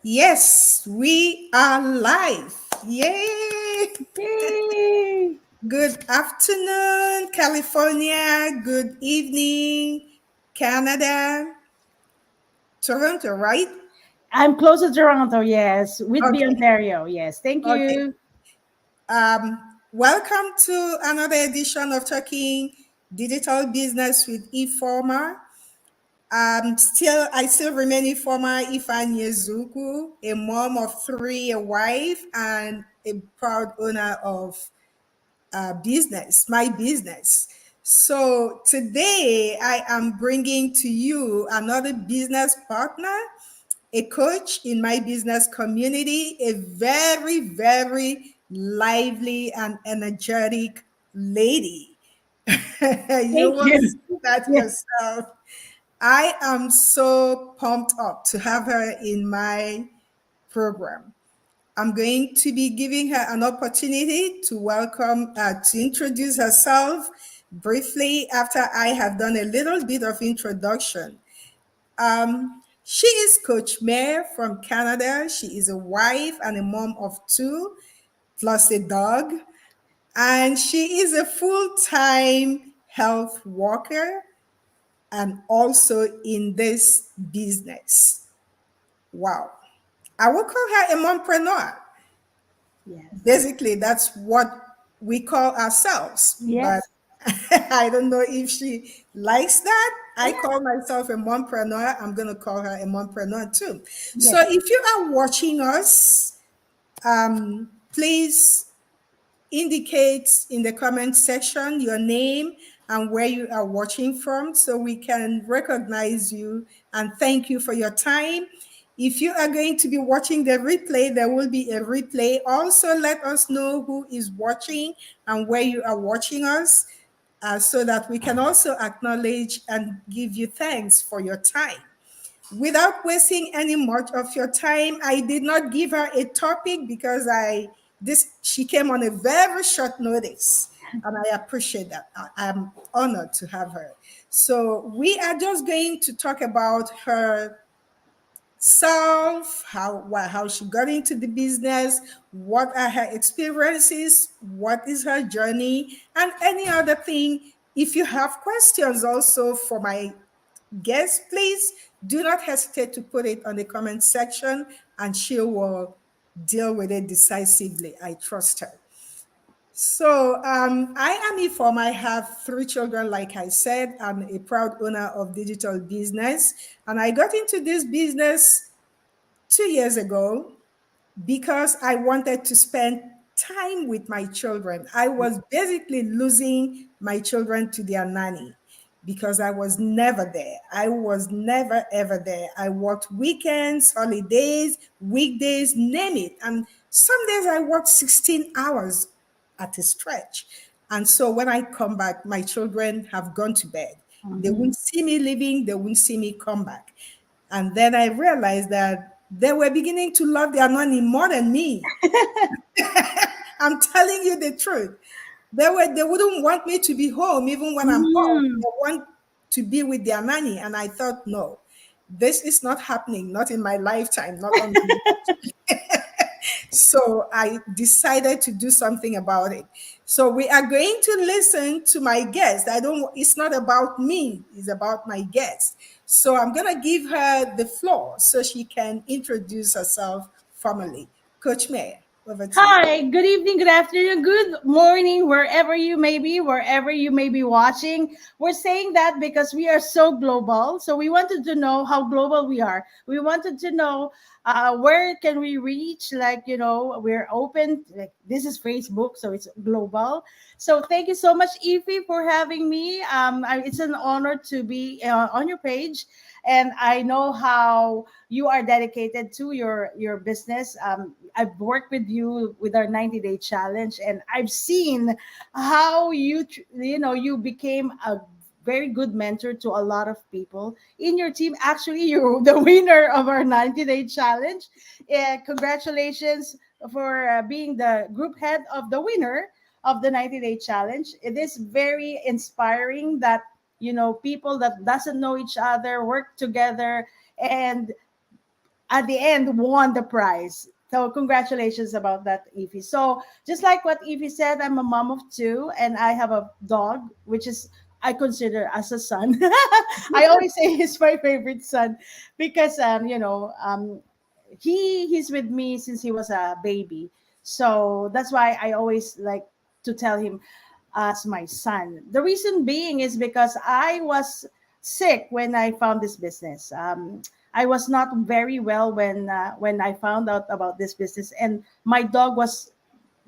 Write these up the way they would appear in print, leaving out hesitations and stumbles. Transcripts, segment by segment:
Yes, we are live. Yay! Yay! Good afternoon, California. Good evening, Canada. Toronto, right? I'm close to Toronto, yes. Whitby, Okay, Ontario, yes. Thank okay. you. Welcome to another edition of Talking Digital Business with Ifeoma. I still remain Ifeoma Ifanye Zuku, a mom of three, a wife, and a proud owner of my business. So today I am bringing to you another business partner, a coach in my business community, a very, very lively and energetic lady. You Thank will you. see that Yeah. yourself. I am so pumped up to have her in my program. I'm going to be giving her an opportunity to to introduce herself briefly after I have done a little bit of introduction. She is Coach Mare from Canada. She is a wife and a mom of two, plus a dog. And she is a full time health worker and also in this business. Wow. I will call her a mompreneur. Yes. Basically, that's what we call ourselves. But Yes. I don't know if she likes that. I call myself a mompreneur. I'm going to call her a mompreneur too. So Yes. if you are watching us, please indicate in the comment section your name and where you are watching from so we can recognize you and thank you for your time. If you are going to be watching the replay, there will be a replay. Also, let us know who is watching and where you are watching us so that we can also acknowledge and give you thanks for your time. Without wasting any much of your time, I did not give her a topic because she came on a very short notice, and I appreciate that. I'm honored to have her. So we are just going to talk about her self, how she got into the business, what are her experiences, what is her journey, and any other thing. If you have questions also for my guest, please do not hesitate to put it on the comment section and she will deal with it decisively. I trust her. So I am Ifeoma. I have three children, like I said. I'm a proud owner of digital business. And I got into this business 2 years ago because I wanted to spend time with my children. I was basically losing my children to their nanny because I was never there. I was never ever there. I worked weekends, holidays, weekdays, name it. And some days I worked 16 hours at a stretch. And so when I come back, my children have gone to bed. They Mhm. won't see me leaving, they won't see me come back. And then I realized that they were beginning to love their nanny more than me. I'm telling you the truth. They wouldn't want me to be home even when I'm home. Mhm. They want to be with their nanny. And I thought, no, this is not happening, not in my lifetime, not on my watch. So I decided to do something about it. So we are going to listen to my guest. It's not about me, it's about my guest. So I'm going to give her the floor so she can introduce herself formally. Coach Mayor, over to you. Hi, good evening, good afternoon, good morning, wherever you may be, wherever you may be watching. We're saying that because we are so global. So we wanted to know how global we are. We wanted to know where can we reach. Like, we're open. Like, this is Facebook, so it's global. So thank you so much, Ify, for having me. It's an honor to be on your page. And I know how you are dedicated to your business. I've worked with you with our 90-day challenge, and I've seen how you became a very good mentor to a lot of people in your team. Actually, you're the winner of our 90-day challenge. Congratulations for being the group head of the winner of the 90-day challenge. It is very inspiring that people that doesn't know each other work together, and at the end won the prize. So congratulations about that, Evie. So just like what Evie said, I'm a mom of two, and I have a dog, which is I consider as a son. I always say he's my favorite son because he's with me since he was a baby. So that's why I always like to tell him as my son. The reason being is because I was sick when I found this business. I was not very well when I found out about this business, and my dog was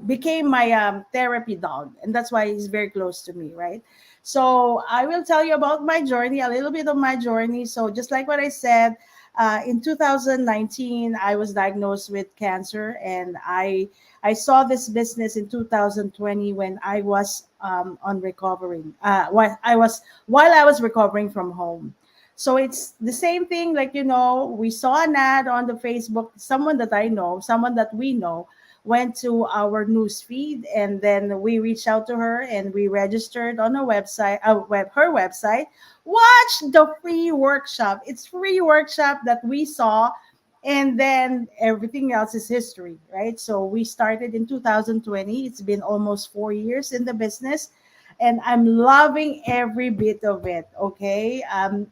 became my therapy dog, and that's why he's very close to me, right? So I will tell you about my journey, a little bit of my journey. So just like what I said, in 2019 I was diagnosed with cancer, and I saw this business in 2020 when I was on recovering while I was recovering from home. So it's the same thing, like, we saw an ad on the Facebook. Someone that I know, someone that we know, went to our news feed, and then we reached out to her and we registered on her website. Watch the free workshop. It's free workshop that we saw, and then everything else is history, right? So we started in 2020. It's been almost 4 years in the business, and I'm loving every bit of it. Okay,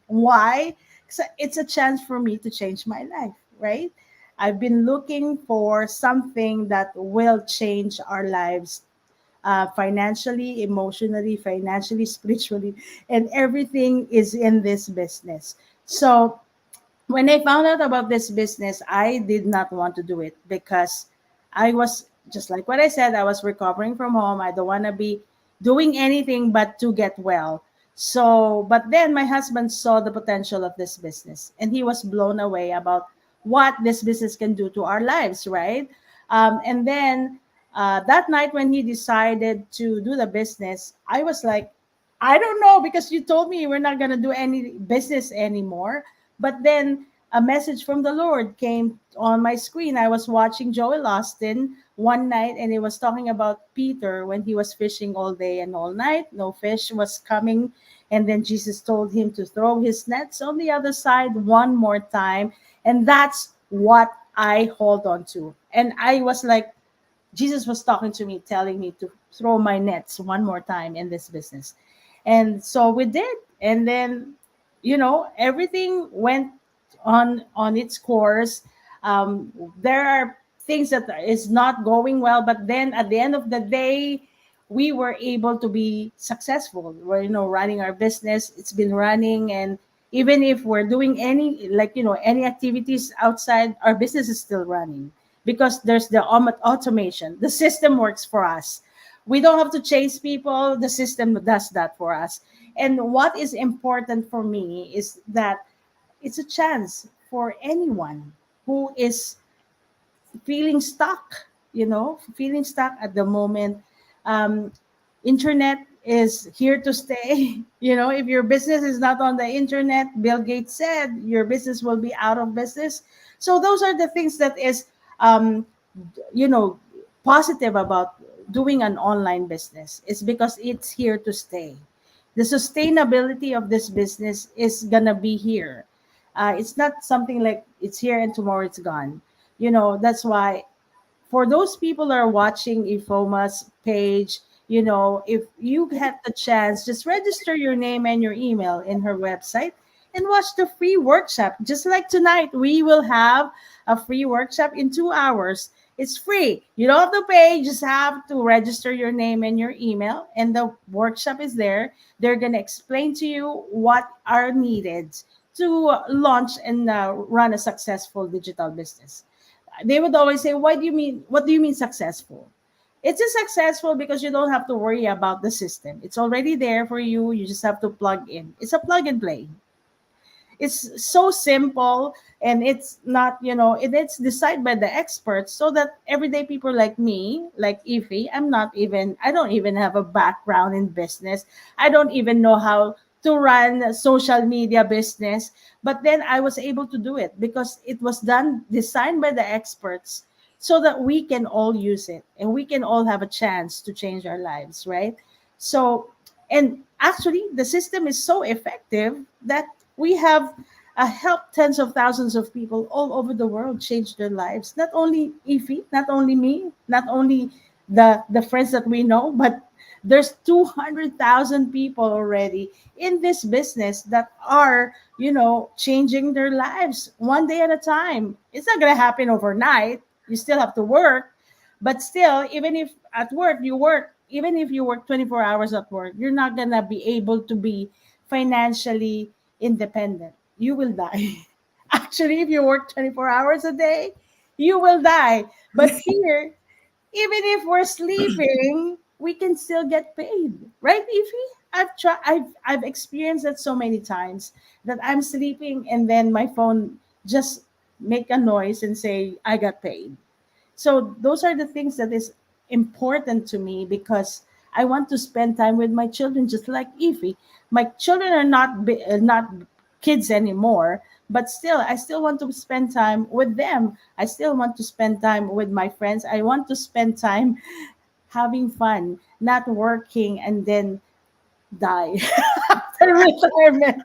why? 'Cause it's a chance for me to change my life, right? I've been looking for something that will change our lives, financially, emotionally, financially, spiritually, and everything is in this business. So when I found out about this business, I did not want to do it because I was just like what I said, I was recovering from home. I don't want to be doing anything but to get well. So, but then my husband saw the potential of this business, and he was blown away about what this business can do to our lives, right? And then that night when he decided to do the business, I was like, I don't know, because you told me we're not going to do any business anymore. But then a message from the Lord came on my screen. I was watching Joel Austin one night, and it was talking about Peter when he was fishing all day and all night. No fish was coming. And then Jesus told him to throw his nets on the other side one more time. And that's what I hold on to. And I was like, Jesus was talking to me, telling me to throw my nets one more time in this business. And so we did. And then, everything went on its course. There are things that is not going well, but then at the end of the day, we were able to be successful. We're, running our business. It's been running, and even if we're doing any activities outside, our business is still running because there's the automation. The system works for us. We don't have to chase people. The system does that for us. And what is important for me is that it's a chance for anyone who is feeling stuck at the moment. um, Internet is here to stay. If your business is not on the internet, Bill Gates said your business will be out of business. So those are the things that is um, you know positive about doing an online business. It's because it's here to stay. The sustainability of this business is gonna be here. It's not something like it's here and tomorrow it's gone. That's why for those people that are watching Ifoma's page, if you get the chance, just register your name and your email in her website and watch the free workshop. Just like tonight, we will have a free workshop in 2 hours. It's free. You don't have to pay. You just have to register your name and your email, and the workshop is there. They're going to explain to you what are needed to launch and run a successful digital business. They would always say, what do you mean successful? It's a successful because you don't have to worry about the system. It's already there for you. You just have to plug in. It's a plug and play. It's so simple, and it's not, it's decided by the experts, so that everyday people like me, like Ify, I don't even have a background in business. I don't even know how to run a social media business. But then I was able to do it because it was designed by the experts, so that we can all use it and we can all have a chance to change our lives, right? So, and actually, the system is so effective that we have helped tens of thousands of people all over the world change their lives. Not only Ify, not only me, not only the friends that we know, but there's 200,000 people already in this business that are, changing their lives one day at a time. It's not going to happen overnight. You still have to work, but still, even if at work you work, even if you work 24 hours at work, you're not going to be able to be financially independent. You will die. Actually, if you work 24 hours a day, you will die. But here, even if we're sleeping, we can still get paid, right, Ify? I've experienced that so many times that I'm sleeping and then my phone just make a noise and say I got paid. So those are the things that is important to me because I want to spend time with my children, just like Ify. My children are not kids anymore, but still, I still want to spend time with them. I still want to spend time with my friends. I want to spend time having fun, not working and then die after retirement.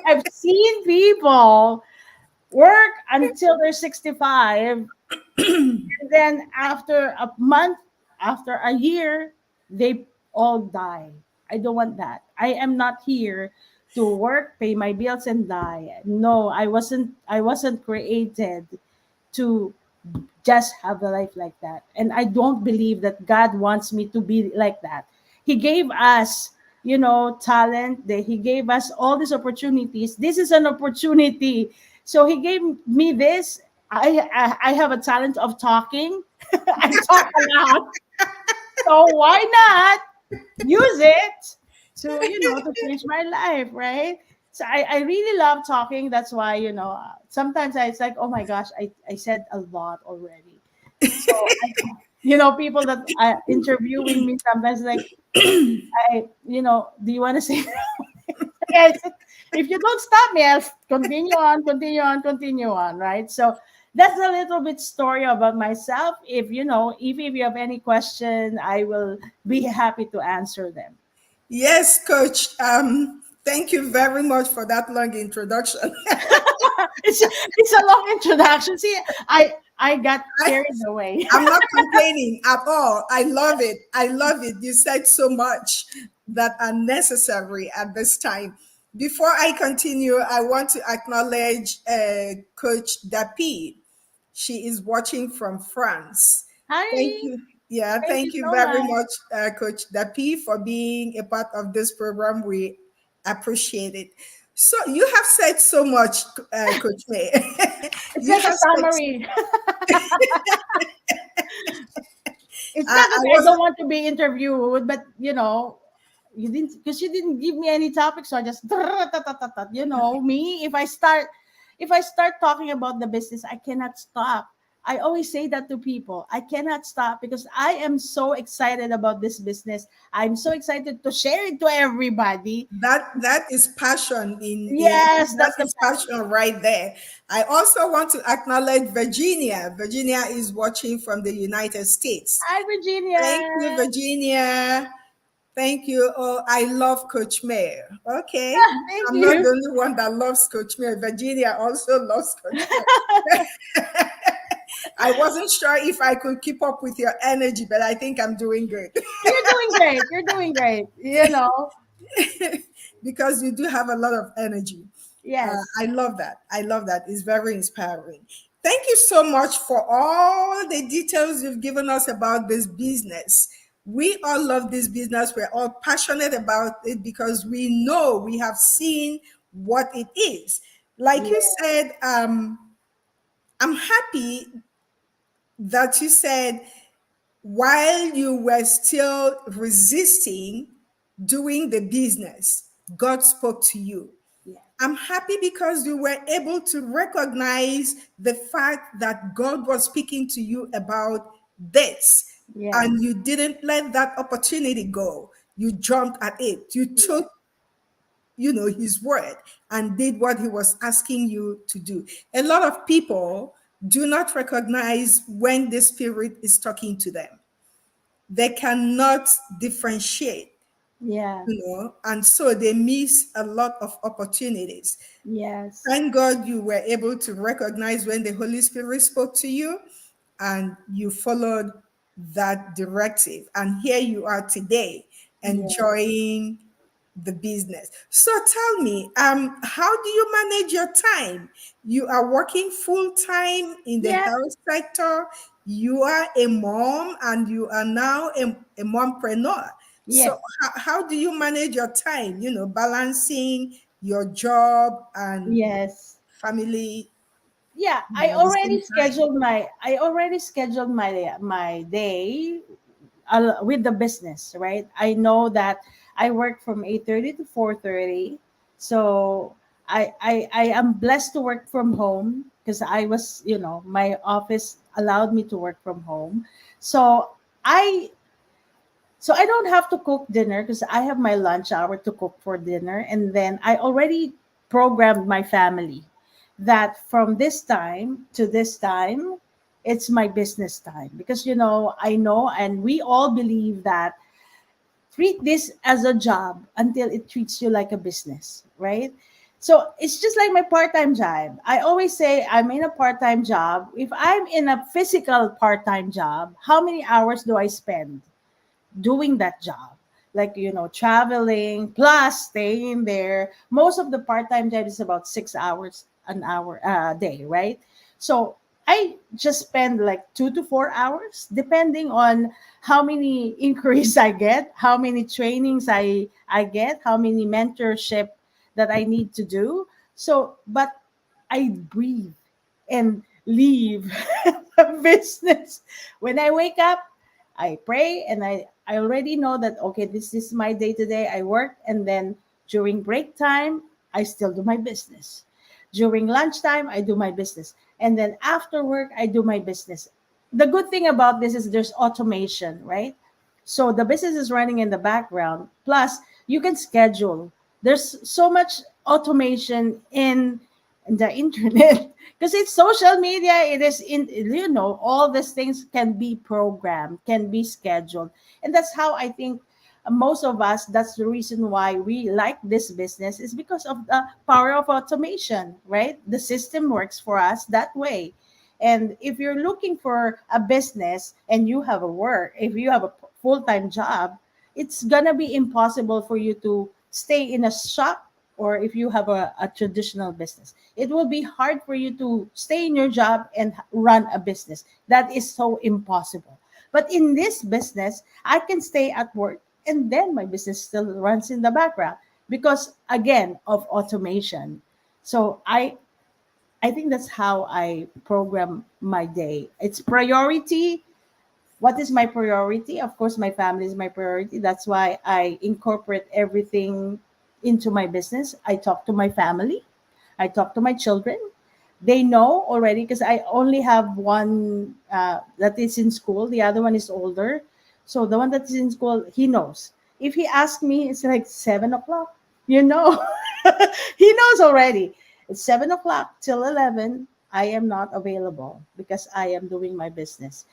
I've seen people work until they're 65, and then after a month, after a year, they all die. I don't want that. I am not here to work, pay my bills and die. No, I wasn't created to just have a life like that. And I don't believe that God wants me to be like that. He gave us, talent, that He gave us all these opportunities. This is an opportunity. So He gave me this. I have a talent of talking. I talk a lot. So why not use it to change my life, right? So I really love talking. That's why, sometimes it's like, oh my gosh, I said a lot already. So people that are interviewing me sometimes like, do you want to say? Yes, if you don't stop me, I'll continue on, continue on, continue on, right? So that's a little bit story about myself. If you have any question, I will be happy to answer them. Yes, Coach. Thank you very much for that long introduction. It's a long introduction. See, I got I, carried away. I'm not complaining at all. I love it. I love it. You said so much that are necessary at this time. Before I continue, I want to acknowledge Coach Dapi. She is watching from France. Thank Hi, you. Yeah, thank you thank you so very much. much, Coach Dapi, for being a part of this program. We appreciate it. So you have said so much, Coach May. It's You like a have said. summary. It's not I that I was. don't want to be interviewed, but you didn't give me any topic, so I just me. If I start talking about the business, I cannot stop. I always say that to people. I cannot stop because I am so excited about this business. I'm so excited to share it to everybody. That is passion in Yes, that that's the is passion right there. I also want to acknowledge Virginia. Virginia is watching from the United States. Hi, Thank Virginia. you, Virginia. Thank you. Oh, I love Coach Mayor. Okay. Thank I'm not you. the only one that loves Coach Mayor. Virginia also loves Coach Mayor. I wasn't sure if I could keep up with your energy, but I think I'm doing good. You're doing great. You're doing great. Because you do have a lot of energy. Yes. I love that. I love that. It's very inspiring. Thank you so much for all the details you've given us about this business. We all love this business. We're all passionate about it because we know we have seen what it is. Like you Yeah. said, I'm happy that you said while you were still resisting doing the business, God spoke to you. Yeah. I'm happy because you were able to recognize the fact that God was speaking to you about this Yes. and you didn't let that opportunity go. You jumped at it. You Yeah. took, his word and did what he was asking you to do. A lot of people do not recognize when the spirit is talking to them. They cannot differentiate. Yeah. and so they miss a lot of opportunities. Yes. Thank God you were able to recognize when the Holy Spirit spoke to you and you followed that directive. And here you are today Yes. enjoying the business. So tell me, how do you manage your time? You are working full time in the Yeah. health sector. You are a mom and you are now a mompreneur. So Yes. how do you manage your time, balancing your job and Yes. family, Yeah, at the same time? I already scheduled my day with the business, right? I know that I work from 8:30 to 4:30. So I am blessed to work from home because my office allowed me to work from home. So I so I don't have to cook dinner because I have my lunch hour to cook for dinner. And then I already programmed my family that from this time to this time, it's my business time. Because, I know, and we all believe that treat this as a job until it treats you like a business, right? So it's just like my part-time job. I always say I'm in a part-time job. If I'm in a physical part-time job, how many hours do I spend doing that job, like traveling plus staying there? Most of the part-time job is about 6 hours an hour a day, right? So I just spend like 2 to 4 hours depending on how many inquiries I get, how many trainings I get, how many mentorship that I need to do. So but I breathe and leave the business. When I wake up, I pray, and I already know that, okay, this is my day today. I work, and then during break time, I still do my business. During lunchtime, I do my business. And then after work, I do my business. The good thing about this is there's automation, right? So the business is running in the background. Plus, you can schedule. There's so much automation in the internet because it's social media. It is all these things can be programmed, can be scheduled. And that's how I think most of us, that's the reason why we like this business, is because of the power of automation, right? The system works for us that way. And if you're looking for a business and you have a work, if you have a full-time job, it's gonna be impossible for you to stay in a shop. Or if you have a traditional business, it will be hard for you to stay in your job and run a business. That is so impossible. But in this business, I can stay at work and then my business still runs in the background because, again, of automation. So I think that's how I program my day. It's priority. What is my priority? Of course, my family is my priority. That's why I incorporate everything into my business. I talk to my family, I talk to my children. They know already because I only have one that is in school. The other one is older. So the one that is in school, he knows. If he asks me, it's like 7 o'clock. You know, he knows already. It's 7 o'clock till 11. I am not available because I am doing my business.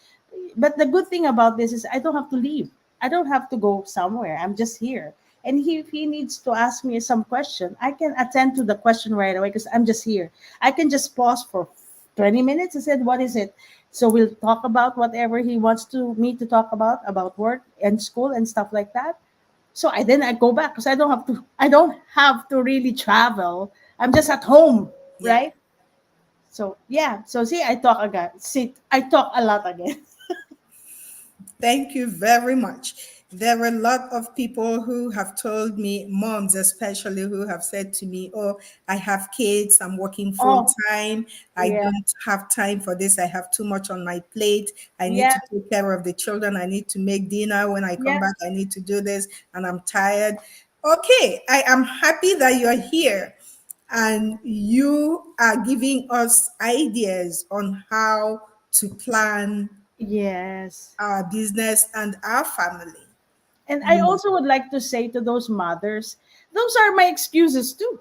But the good thing about this is I don't have to leave. I don't have to go somewhere. I'm just here. And if he needs to ask me some question, I can attend to the question right away because I'm just here. I can just pause for 20 minutes and said, what is it? So we'll talk about whatever he wants to me to talk about work and school and stuff like that. So I go back because I don't have to really travel. I'm just at home, Yeah. right? So yeah. So see, I talk again. See, I talk a lot again. Thank you very much. There are a lot of people who have told me, moms especially, who have said to me, oh, I have kids, I'm working full Oh, time, I yeah. don't have time for this, I have too much on my plate, I need Yeah. to take care of the children, I need to make dinner, when I come Yeah. back, I need to do this, and I'm tired. Okay, I am happy that you're here and you are giving us ideas on how to plan Yes. our business and our family. And I You know, also would like to say to those mothers, those are my excuses too.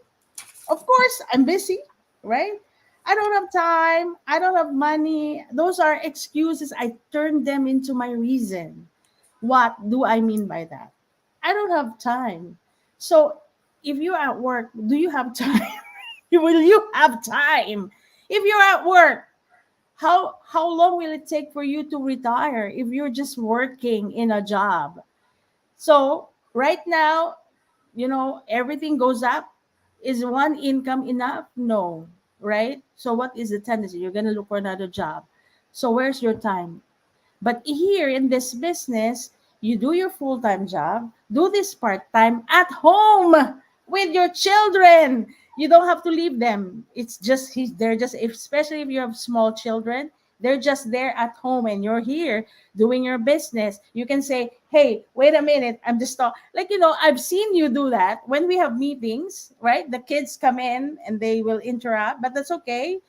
Of course, I'm busy, right? I don't have time. I don't have money. Those are excuses. I turn them into my reason. What do I mean by that? I don't have time. So if you're at work, do you have time? Will you have time? If you're at work, how long will it take for you to retire if you're just working in a job? So right now, everything goes up. Is one income enough? No, right? So what is the tendency? You're gonna look for another job. So where's your time? But here in this business, you do your full time job, do this part time at home with your children. You don't have to leave them. It's just they're just, especially if you have small children, they're just there at home and you're here doing your business. You can say, "Hey, wait a minute, I'm just like I've seen you do that when we have meetings, right? The kids come in and they will interrupt, but that's okay.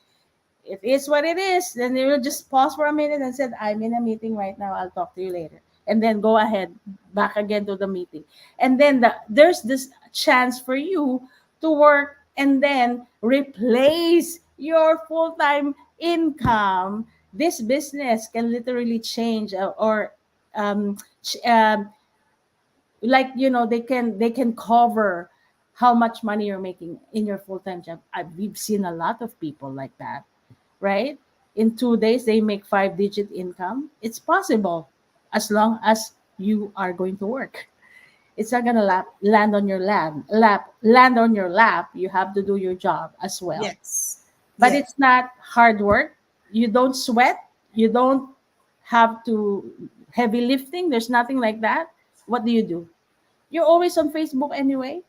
It is what it is." Then they will just pause for a minute and said, "I'm in a meeting right now. I'll talk to you later." And then go ahead back again to the meeting. And then there's this chance for you to work and then replace your full-time income. This business can literally change, or ch- um, like they can cover how much money you're making in your full-time job. We've seen a lot of people like that, right? In 2 days, they make five-digit income. It's possible as long as you are going to work. It's not gonna land on your land on your lap. You have to do your job as well. Yes. But Yes. it's not hard work. You don't sweat. You don't have to heavy lifting. There's nothing like that. What do? You're always on Facebook anyway.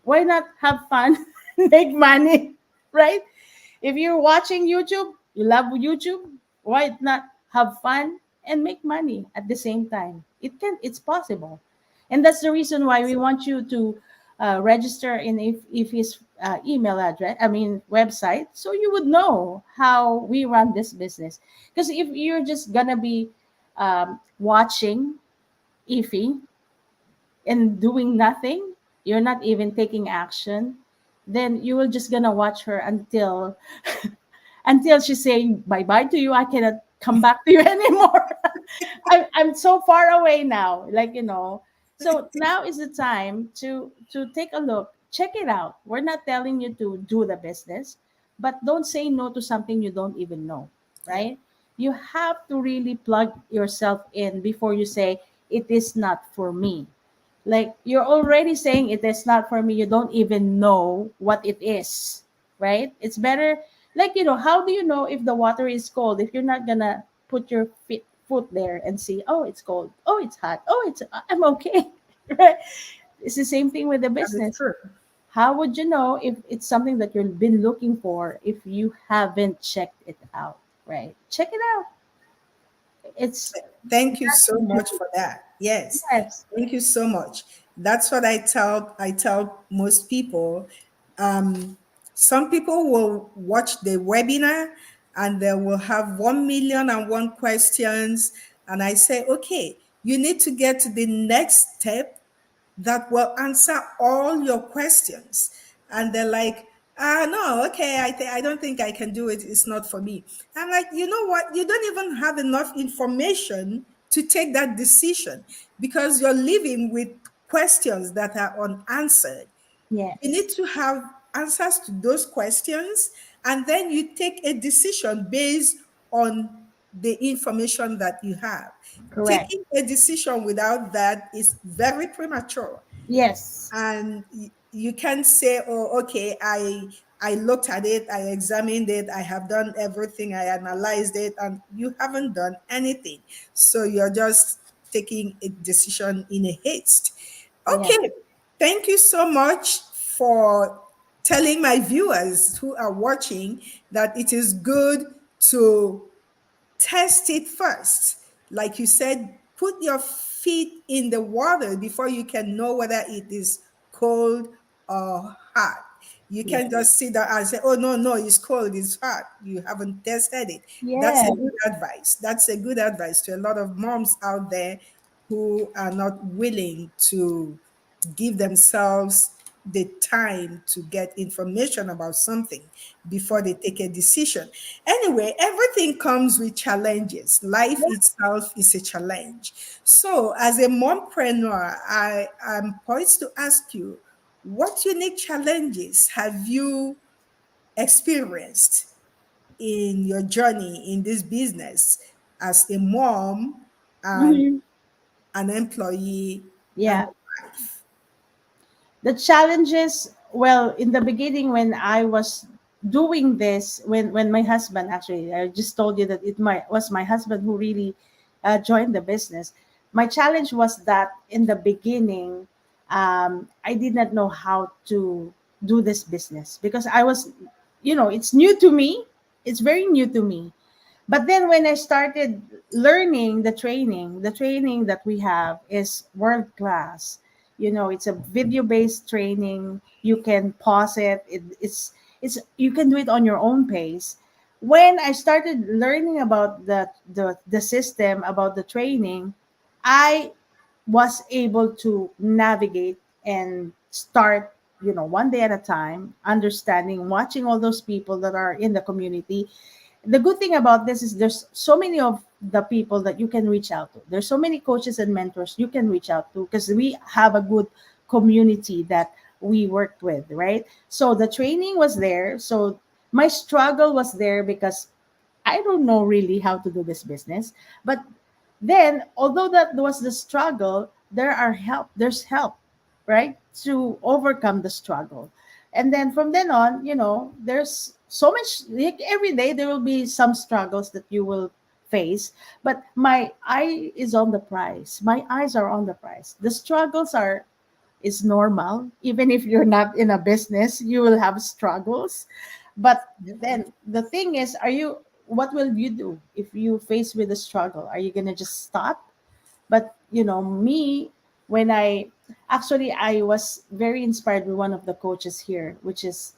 Why not have fun, make money, right? If you're watching YouTube, you love YouTube, why not have fun and make money at the same time? It's possible. And that's the reason why we want you to register in if his email address, I mean website, so you would know how we run this business. Because if you're just gonna be watching Ify and doing nothing, you're not even taking action, then you will just gonna watch her until she's saying bye bye to you. I cannot come back to you anymore. I'm so far away now. So now is the time to take a look, check it out. We're not telling you to do the business, but don't say no to something you don't even know, Yeah. right? You have to really plug yourself in before you say it is not for me. Like you're already saying it is not for me, you don't even know what it is, right? It's better, how do you know if the water is cold if you're not gonna put your foot there and see, oh, it's cold, oh, it's hot, oh, I'm okay. Right? It's the same thing with the That is business. true. How would you know if it's something that you've been looking for if you haven't checked it out? Right, check it out. It's Thank you so much for that. Yes. Yes. Thank you so much. That's what I tell most people. Um, some people will watch the webinar and they will have 1,000,001 questions. And I say, okay, you need to get to the next step that will answer all your questions. And they're like, no, okay, I don't think I can do it. It's not for me. I'm like, you know what? You don't even have enough information to take that decision because you're living with questions that are unanswered. You Yes. need to have answers to those questions, and then you take a decision based on the information that you have. Correct. Taking a decision without that is very premature, Yes. and you can't say, oh, okay, I looked at it, I examined it, I have done everything, I analyzed it, and you haven't done anything. So you're just taking a decision in a haste. Yeah. Okay, thank you so much for telling my viewers who are watching that it is good to test it first. Like you said, put your feet in the water before you can know whether it is cold or hot. You Yeah. can't just sit there and say, oh, no, no, it's cold, it's hot. You haven't tested it. That's a Yeah. good advice. That's a good advice to a lot of moms out there who are not willing to give themselves the time to get information about something before they take a decision. Anyway, everything comes with challenges. Life itself is a challenge. So, as a mompreneur, I am poised to ask you, what unique challenges have you experienced in your journey in this business as a mom and Mhm. an employee and Yeah. a wife? The challenges, well, in the beginning when I was doing this, when my husband, actually, I just told you that was my husband who really joined the business. My challenge was that in the beginning, I did not know how to do this business because I was, it's new to me. It's very new to me. But then when I started learning the training that we have is world class. It's a video based training. You can pause it. It's you can do it on your own pace. When I started learning about the system, about the training, I was able to navigate and start, one day at a time, understanding, watching all those people that are in the community. The good thing about this is there's so many of the people that you can reach out to. There's so many coaches and mentors you can reach out to because we have a good community that we worked with, right? So the training was there. So my struggle was there because I don't know really how to do this business. But then, although that was the struggle, there's help, right? To overcome the struggle. And then from then on, there's so much, like every day there will be some struggles that you will face. But my eye is on the prize. My eyes are on the prize. The struggles are is normal. Even if you're not in a business, you will have struggles. But Yeah. then the thing is, what will you do if you face with a struggle? Are you gonna just stop? But me, when I was very inspired with one of the coaches here, which is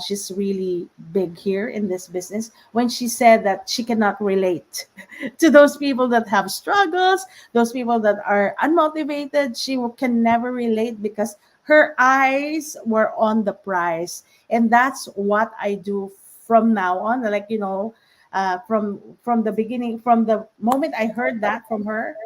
she's really big here in this business, when she said that she cannot relate to those people that have struggles, those people that are unmotivated. She can never relate because her eyes were on the prize. And that's what I do from now on. Like, from the beginning, from the moment I heard that from her,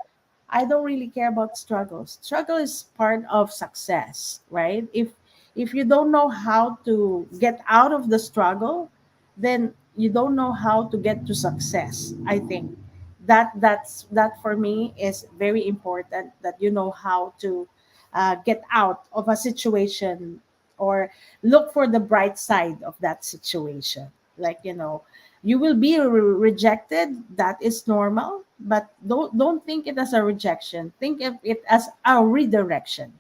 I don't really care about struggles. Struggle is part of success, right? If you don't know how to get out of the struggle, then you don't know how to get to success. I think that for me is very important, that you know how to get out of a situation, or look for the bright side of that situation. Like, you will be rejected. That is normal, but don't think it as a rejection. Think of it as a redirection,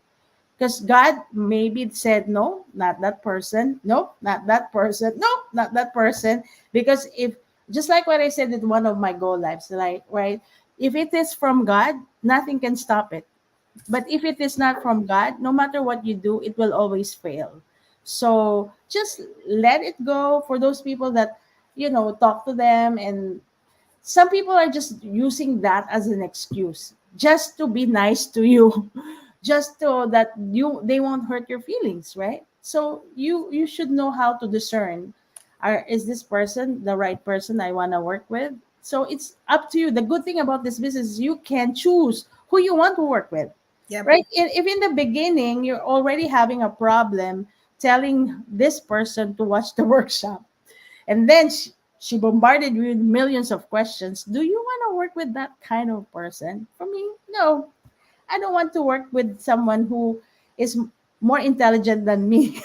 because God maybe said, no, not that person, nope, not that person, nope, not that person. Because if, just like what I said in one of my goal lives, like, right, if it is from God, nothing can stop it. But if it is not from God, no matter what you do, it will always fail. So just let it go. For those people that, talk to them, and some people are just using that as an excuse just to be nice to you, just so that they won't hurt your feelings, right? So you should know how to discern, is this person the right person I want to work with? So it's up to you. The good thing about this business is you can choose who you want to work with, Yep. right? If in the beginning you're already having a problem telling this person to watch the workshop, and then she bombarded you with millions of questions. Do you want to work with that kind of person? For me, no. I don't want to work with someone who is more intelligent than me.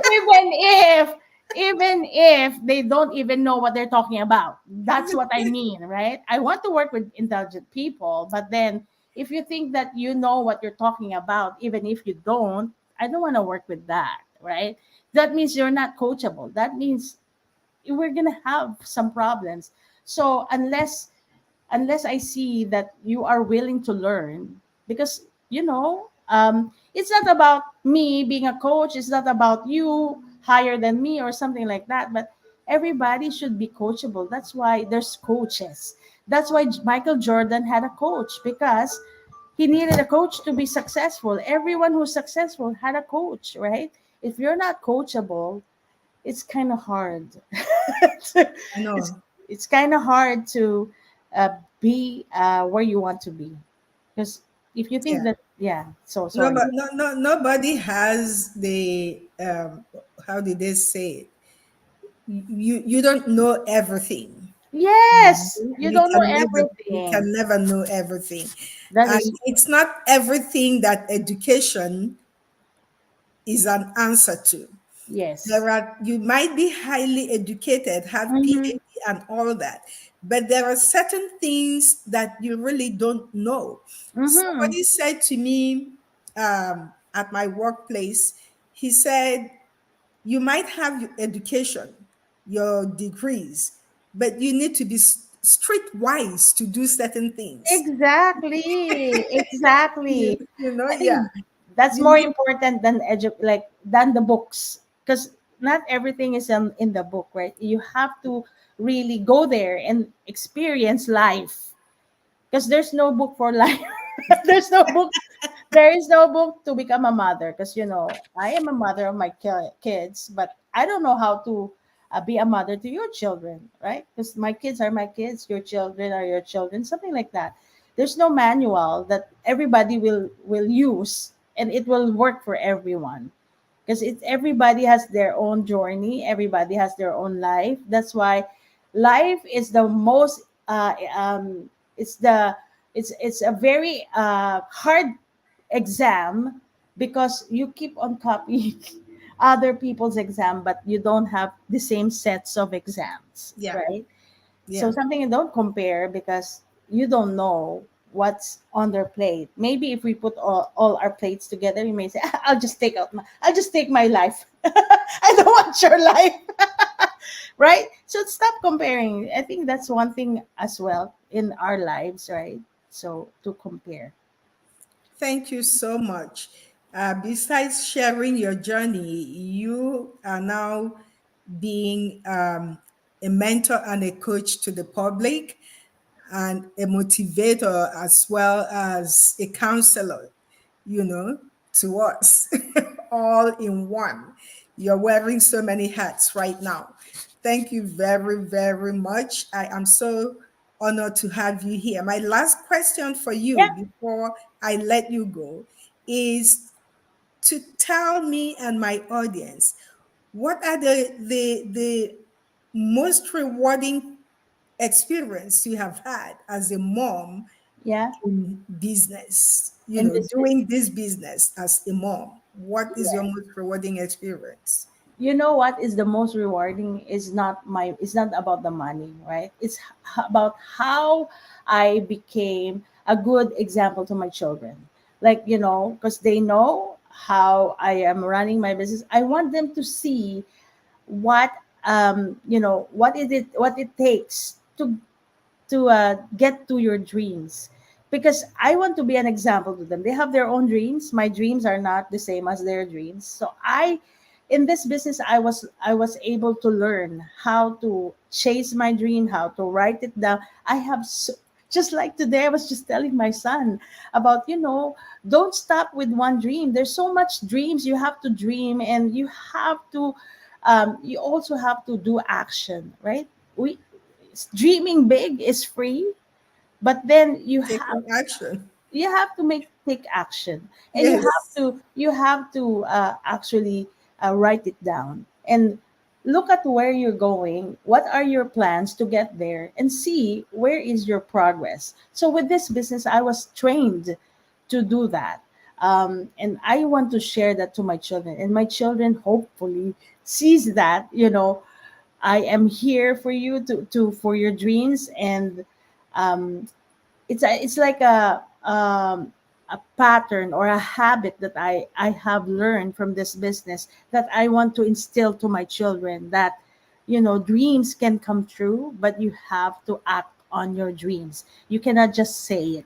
even if even if they don't even know what they're talking about. That's what I mean, right? I want to work with intelligent people, but then if you think that you know what you're talking about, even if you don't, I don't want to work with that, right? That means you're not coachable. That means we're gonna have some problems. So unless I see that you are willing to learn, because it's not about me being a coach. It's not about you higher than me or something like that. But everybody should be coachable. That's why there's coaches. That's why Michael Jordan had a coach, because He needed a coach to be successful. Everyone who's successful had a coach, right? If you're not coachable, it's kind of hard. I it's know. it's kind of hard to uh, be where you want to be, because if you think Yeah. that, yeah. So No, sorry. but nobody has the how did they say it? You don't know everything. Yes, you We don't know can never we everything. can never know everything. That And is, it's not everything that education is an answer to. yes. There are, you might be highly educated, have Mm-hmm. PhD and all that, but there are certain things that you really don't know. Mm-hmm. Somebody said to me at my workplace, he said, you might have your education, your degrees, but you need to be streetwise to do certain things. Exactly, exactly. I Yeah. think that's You more need, important than like than the books, because not everything is in the book, right? You have to really go there and experience life, because there's no book for life. There's no book. There is no book to become a mother, because I am a mother of my kids, but I don't know how to be a mother to your children, right? Because my kids are my kids, your children are your children, something like that. There's no manual that everybody will use and it will work for everyone, because it's everybody has their own journey, everybody has their own life. That's why life is the most it's the it's a very hard exam, because you keep on copying other people's exam, but you don't have the same sets of exams, yeah, right? So yeah. something you don't compare, because you don't know what's on their plate. Maybe if we put all our plates together, you may say, I'll just take my life. I don't want your life. Right? So stop comparing. I think that's one thing as well in our lives, right? So to compare. Thank you so much. Besides sharing your journey, you are now being a mentor and a coach to the public, and a motivator as well as a counselor, you know, to us, all in one. You're wearing so many hats right now. Thank you very, very much. I am so honored to have you here. My last question for Yeah. you before I let you go is to tell me and my audience, what are the most rewarding experience you have had as a mom Yeah. in business, In this doing this business as a mom? What is your business. most rewarding experience? You know what is the most rewarding it's not about the money, right? It's about how I became a good example to my children, like, because they know how I am running my business. I want them to see what what it takes to get to your dreams, because I want to be an example to them. They have their own dreams. My dreams are not the same as their dreams. So in this business, I was able to learn how to chase my dream, how to write it down. Just like today, I was just telling my son about, don't stop with one dream. There's so much dreams you have to dream, and you also have to do action, right? We Dreaming big is free, but then Taking action. you have to take action, and Yes. you have to actually write it down and look at where you're going, what are your plans to get there, and see where is your progress. So with this business, I was trained to do that, and I want to share that to my children, and my children hopefully sees that, I am here for you to for your dreams. And um, it's like a pattern or a habit that I have learned from this business, that I want to instill to my children, that dreams can come true, but you have to act on your dreams. You cannot just say it.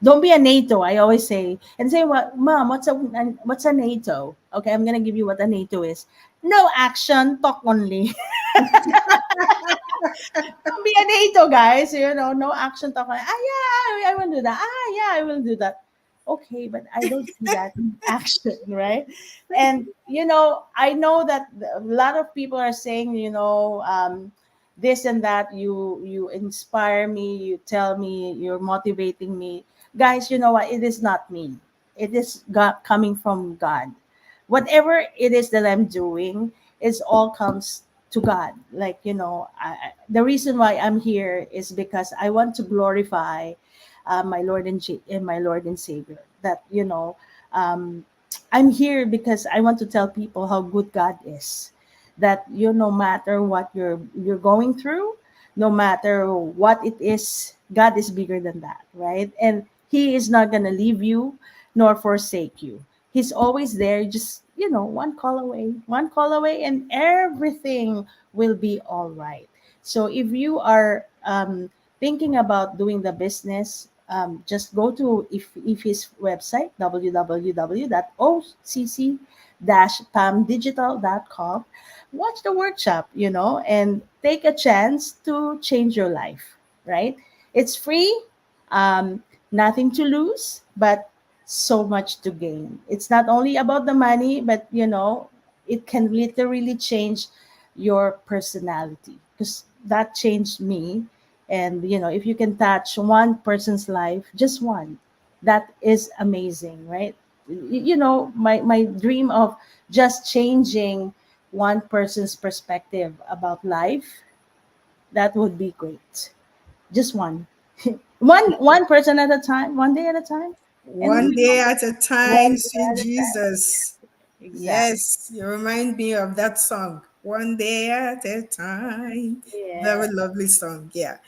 Don't be a NATO, I always say. And say, what, mom, what's a NATO? Okay, I'm gonna give you what a NATO is. No action, talk only. Don't be a NATO, guys. No action talk. Ah, yeah, I will do that. Ah, yeah, I will do that. Okay, but I don't see that in action, right? And I know that a lot of people are saying, this and that. You inspire me. You tell me. You're motivating me, guys. You know what? It is not me. It is God, coming from God. Whatever it is that I'm doing, is all comes to God. Like, the reason why I'm here is because I want to glorify my Lord and Savior. That, um, I'm here because I want to tell people how good God is. That, no matter what you're going through, no matter what it is, God is bigger than that, right? And He is not gonna leave you nor forsake you. He's always there, just, one call away, and everything will be all right. So if you are thinking about doing the business, just go to if his website, www.occ-pamdigital.com. Watch the workshop, and take a chance to change your life, right? It's free, um, nothing to lose, but so much to gain. It's not only about the money, but it can literally change your personality, because that changed me. And if you can touch one person's life, just one, that is amazing, right? My dream of just changing one person's perspective about life, that would be great. Just one. One person at a time, one day at a time, and One day at a one time, day sweet at a time. Jesus. Exactly. Yes, you remind me of that song. One day at a time. Yeah. Very lovely song. Yeah.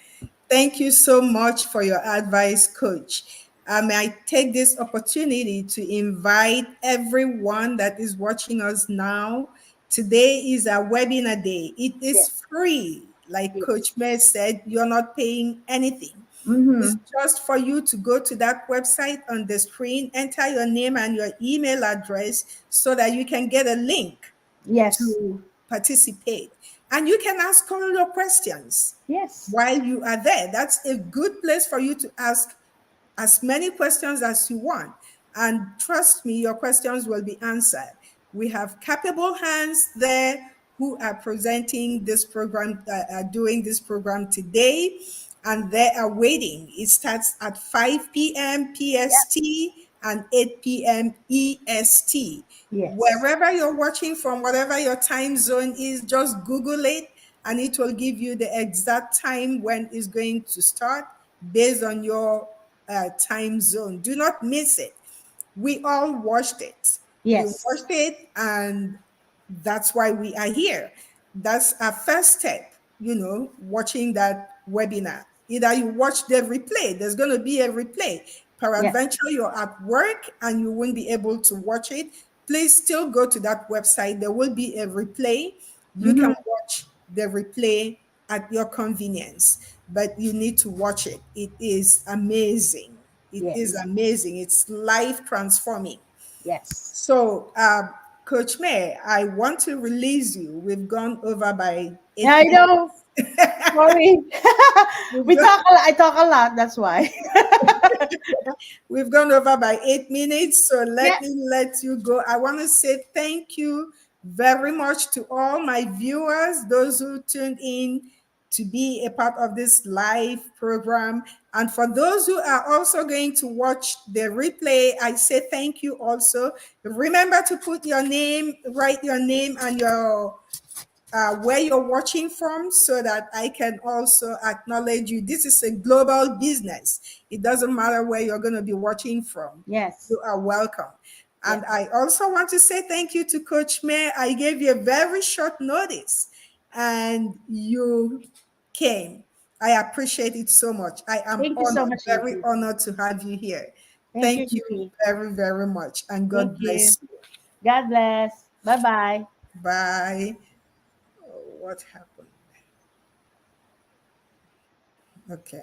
Thank you so much for your advice, Coach. May I take this opportunity to invite everyone that is watching us now. Today is a webinar day. It Yes. is free. Like Yes. Coach May said, you're not paying anything. It's Mm-hmm. just for you to go to that website on the screen, enter your name and your email address so that you can get a link Yes. to participate. And you can ask all your questions Yes. while you are there. That's a good place for you to ask as many questions as you want. And trust me, your questions will be answered. We have capable hands there who are presenting this program, are doing this program today, and they are waiting. It starts at 5 p.m. Yep. PST and 8 p.m. EST. Yes. Wherever you're watching from, whatever your time zone is, just Google it and it will give you the exact time when it's going to start based on your time zone. Do not miss it. We all watched it. We Yes. watched it, and that's why we are here. That's our first step, watching that webinar. Either you watch the replay, there's going to be a replay. Yes. Peradventure, you're at work and you won't be able to watch it. Please still go to that website. There will be a replay. You can Mm-hmm. watch the replay at your convenience, but you need to watch it. It is amazing. It is Yes. amazing. It's life transforming. Yes. So, Coach May, I want to release you. We've gone over by Yeah, eight I know. minutes. Sorry. We've gone I talk a lot, that's why. We've gone over by 8 minutes, so Yeah. let me let you go. I want to say thank you very much to all my viewers, those who tuned in to be a part of this live program. And for those who are also going to watch the replay, I say thank you also. Remember to put your name, write your name and your where you're watching from so that I can also acknowledge you. This is a global business. It doesn't matter where you're going to be watching from. Yes. You are welcome. And Yes. I also want to say thank you to Coach May. I gave you a very short notice and you came. I appreciate it so much. I am Thank you so honored, much, very EP. honored to have you here. Thank you, Thank you EP. very, very much. And Thank God you. bless you. God bless. Bye bye. Bye. Oh, what happened? Okay.